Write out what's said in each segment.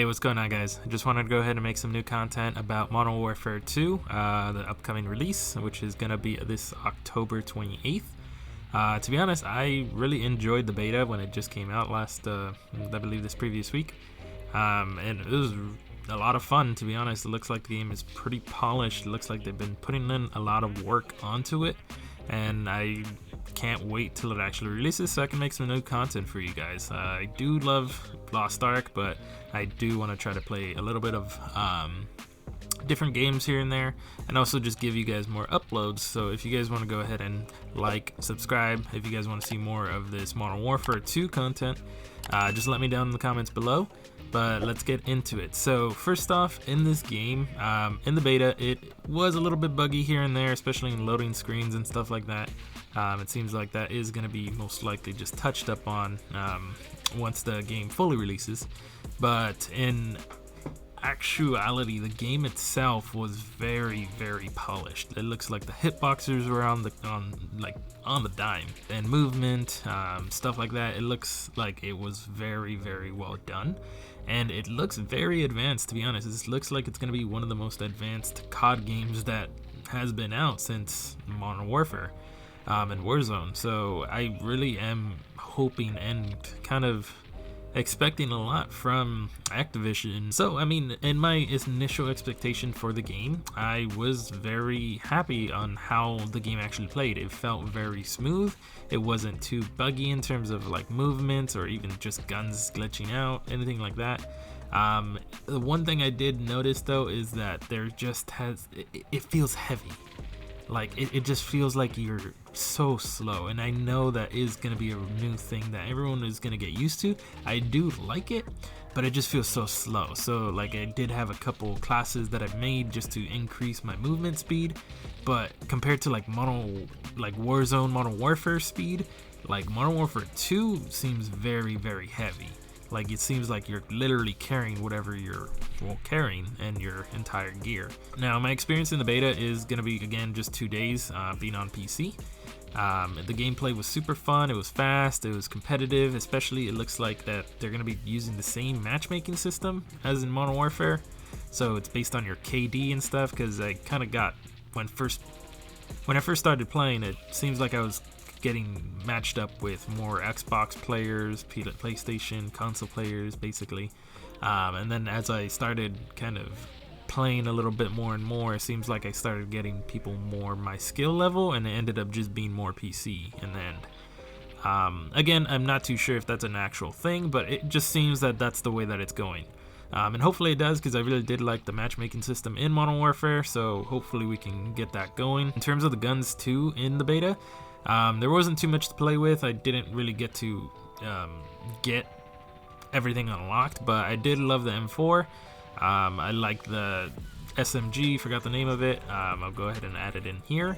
What's going on, guys? I just wanted to go ahead and make some new content about Modern Warfare 2, the upcoming release, which is going to be this October 28th. To be honest, I really enjoyed the beta when it just came out I believe this previous week. And it was a lot of fun, to be honest. It looks like the game is pretty polished. It looks like they've been putting in a lot of work onto it. And I can't wait till it actually releases so I can make some new content for you guys. I do love Lost Ark, but I do want to try to play a little bit of different games here and there, and also just give you guys more uploads. So if you guys want to go ahead and like, subscribe, if you guys want to see more of this Modern Warfare 2 content, just let me down in the comments below. But let's get into it. So first off, in this game, in the beta, it was a little bit buggy here and there, especially in loading screens and stuff like that. It seems like that is going to be most likely just touched up on once the game fully releases. But in actuality, the game itself was very, very polished. It looks like the hitboxers were on the dime, and movement, stuff like that. It looks like it was very, very well done, and it looks very advanced. To be honest, this looks like it's going to be one of the most advanced CoD games that has been out since Modern Warfare and Warzone. So I really am hoping and kind of expecting a lot from Activision. So I mean, in my initial expectation for the game, I was very happy on how the game actually played. It felt very smooth. It wasn't too buggy in terms of like movements or even just guns glitching out, anything like that. The one thing I did notice though is that it feels heavy. Like it just feels like you're so slow, and I know that is going to be a new thing that everyone is going to get used to. I do like it, but it just feels so slow. So like I did have a couple classes that I made just to increase my movement speed, but compared to like Warzone Modern Warfare speed, like Modern Warfare 2 seems very, very heavy. Like it seems like you're literally carrying whatever you're carrying and your entire gear. Now my experience in the beta is going to be, again, just 2 days being on PC. The gameplay was super fun. It was fast. It was competitive. Especially it looks like that they're going to be using the same matchmaking system as in Modern Warfare. So it's based on your KD and stuff, because I kind of got, when I first started playing, it seems like I was getting matched up with more Xbox players, PlayStation, console players, basically. And then as I started kind of playing a little bit more and more, it seems like I started getting people more my skill level, and it ended up just being more PC in the end. Again, I'm not too sure if that's an actual thing, but it just seems that that's the way that it's going. And hopefully it does, because I really did like the matchmaking system in Modern Warfare, so hopefully we can get that going. In terms of the guns too, in the beta, there wasn't too much to play with. I didn't really get to get everything unlocked, but I did love the M4. I like the SMG, forgot the name of it. I'll go ahead and add it in here.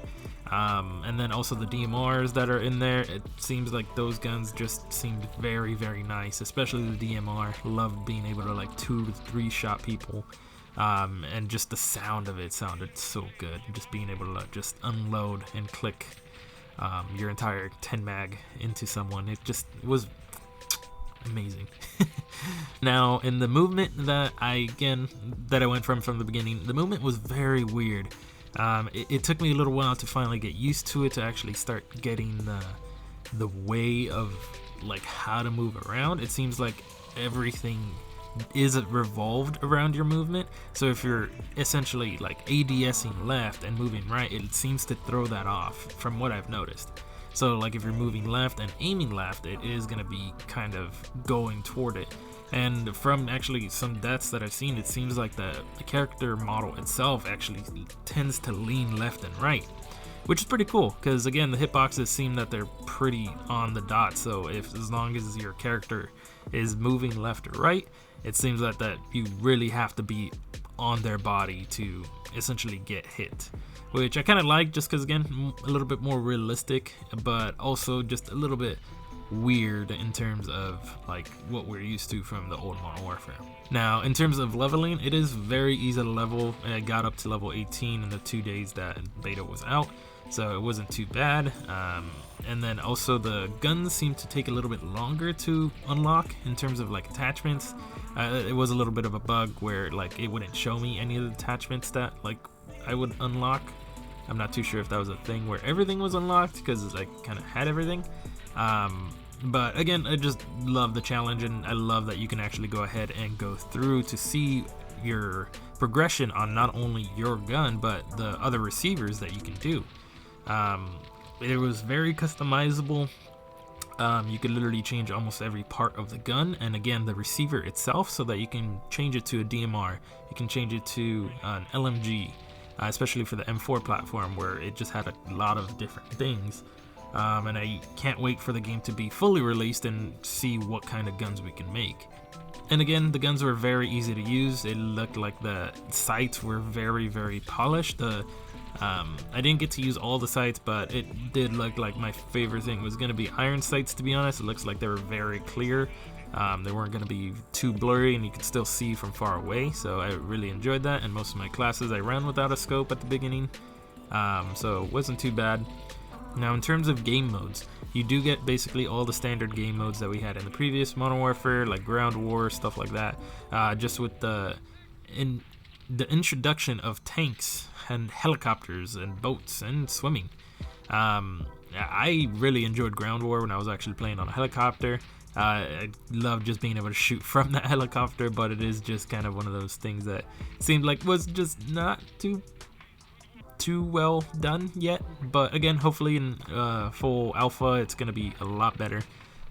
And then also the DMRs that are in there. It seems like those guns just seemed very, very nice, especially the DMR. Loved being able to like 2 to 3 shot people. And just the sound of it sounded so good. Just being able to just unload and click your entire 10 mag into someone. It was amazing. Now in the movement that I went from the beginning, the movement was very weird. It took me a little while to finally get used to it, to actually start getting the way of like how to move around. It seems like everything is revolved around your movement. So if you're essentially like ADSing left and moving right, it seems to throw that off from what I've noticed. So like if you're moving left and aiming left, it is going to be kind of going toward it. And from actually some deaths that I've seen, it seems like the character model itself actually tends to lean left and right, which is pretty cool, because again, the hitboxes seem that they're pretty on the dot. So as long as your character is moving left or right, it seems that you really have to be on their body to essentially get hit, which I kind of like, just because again, a little bit more realistic, but also just a little bit weird in terms of like what we're used to from the old Modern Warfare. Now, in terms of leveling, it is very easy to level. I got up to level 18 in the 2 days that beta was out, so it wasn't too bad. And then also the guns seem to take a little bit longer to unlock in terms of like attachments. It was a little bit of a bug where like it wouldn't show me any of the attachments that like I would unlock. I'm not too sure if that was a thing where everything was unlocked because I kind of had everything. But again, I just love the challenge, and I love that you can actually go ahead and go through to see your progression on not only your gun but the other receivers that you can do. It was very customizable. You could literally change almost every part of the gun, and again the receiver itself, so that you can change it to a DMR, you can change it to an LMG, especially for the M4 platform where it just had a lot of different things. And I can't wait for the game to be fully released and see what kind of guns we can make. And again, the guns were very easy to use. It looked like the sights were very, very polished. I didn't get to use all the sights, but it did look like my favorite thing was going to be iron sights, to be honest. It looks like they were very clear. They weren't going to be too blurry, and you could still see from far away, so I really enjoyed that. And most of my classes I ran without a scope at the beginning, so it wasn't too bad. Now, in terms of game modes, you do get basically all the standard game modes that we had in the previous Modern Warfare, like ground war, stuff like that, just with the introduction of tanks and helicopters and boats and swimming. I really enjoyed ground war when I was actually playing on a helicopter. I love just being able to shoot from that helicopter, but it is just kind of one of those things that seemed like was just not too well done yet. But again, hopefully in full alpha it's gonna be a lot better.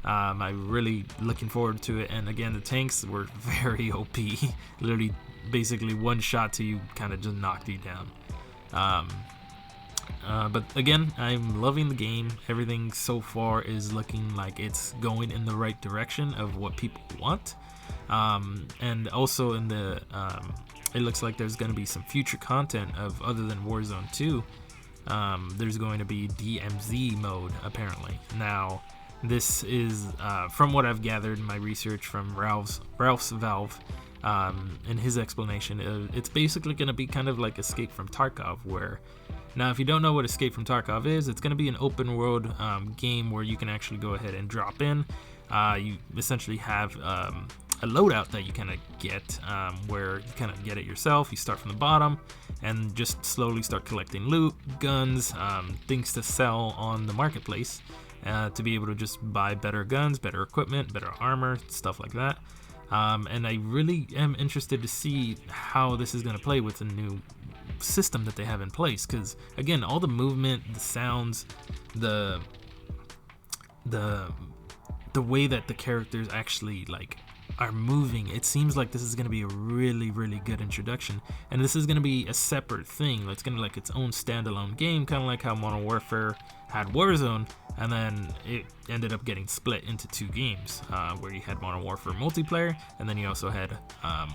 I'm really looking forward to it. And again, the tanks were very OP. Literally basically one shot to you kind of just knocked you down. But again, I'm loving the game. Everything so far is looking like it's going in the right direction of what people want. And also in the it looks like there's going to be some future content of other than Warzone 2. There's going to be DMZ mode apparently. Now, this is from what I've gathered in my research from Ralph's Valve, in his explanation, it's basically going to be kind of like Escape from Tarkov, where now if you don't know what Escape from Tarkov is, it's going to be an open world game where you can actually go ahead and drop in. You essentially have a loadout that you kind of get, where you kind of get it yourself. You start from the bottom and just slowly start collecting loot, guns, things to sell on the marketplace, to be able to just buy better guns, better equipment, better armor, stuff like that. And I really am interested to see how this is going to play with the new system that they have in place, because again, all the movement, the sounds, the way that the characters actually like are moving, it seems like this is going to be a really, really good introduction. And this is going to be a separate thing. It's going to be like its own standalone game, kind of like how Modern Warfare had Warzone, and then it ended up getting split into 2 games, where you had Modern Warfare multiplayer, and then you also had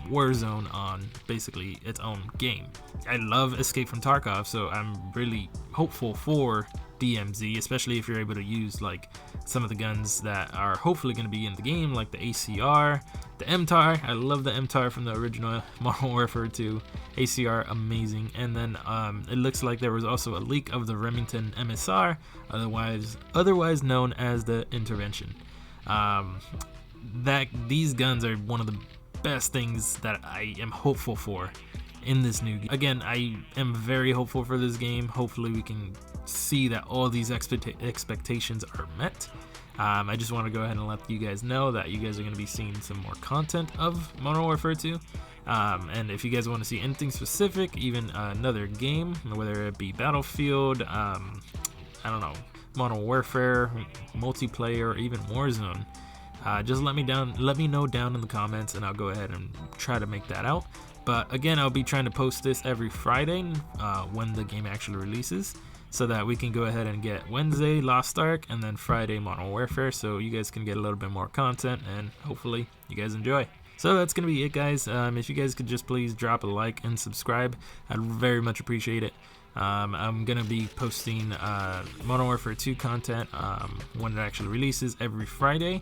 Warzone on basically its own game. I love Escape from Tarkov, so I'm really hopeful for DMZ, especially if you're able to use like some of the guns that are hopefully going to be in the game, like the ACR, the MTAR. I love the MTAR from the original Modern Warfare 2. ACR, amazing. And then it looks like there was also a leak of the Remington MSR, otherwise known as the Intervention. That these guns are one of the best things that I am hopeful for in this new game. Again, I am very hopeful for this game. Hopefully we can see that all these expectations are met. I just want to go ahead and let you guys know that you guys are going to be seeing some more content of Modern Warfare 2. And if you guys want to see anything specific, even another game, whether it be Battlefield, I don't know, Modern Warfare, multiplayer, or even Warzone, just let me know down in the comments, and I'll go ahead and try to make that out. But again, I'll be trying to post this every Friday when the game actually releases, so that we can go ahead and get Wednesday Lost Ark and then Friday Modern Warfare, so you guys can get a little bit more content and hopefully you guys enjoy. So that's gonna be it, guys. If you guys could just please drop a like and subscribe, I'd very much appreciate it. I'm gonna be posting Modern Warfare 2 content when it actually releases every Friday,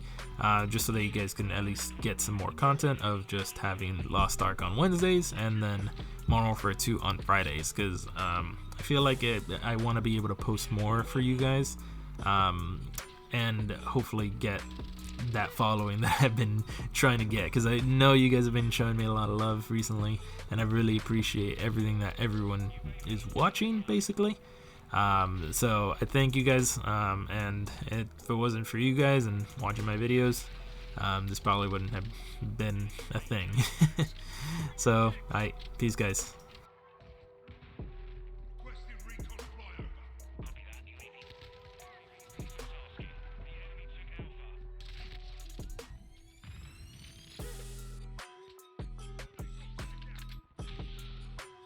just so that you guys can at least get some more content of just having Lost Ark on Wednesdays and then Modern Warfare 2 on Fridays, because I feel like I want to be able to post more for you guys, and hopefully get that following that I've been trying to get, because I know you guys have been showing me a lot of love recently, and I really appreciate everything that everyone is watching, basically. So I thank you guys, and if it wasn't for you guys and watching my videos, this probably wouldn't have been a thing. So, peace guys.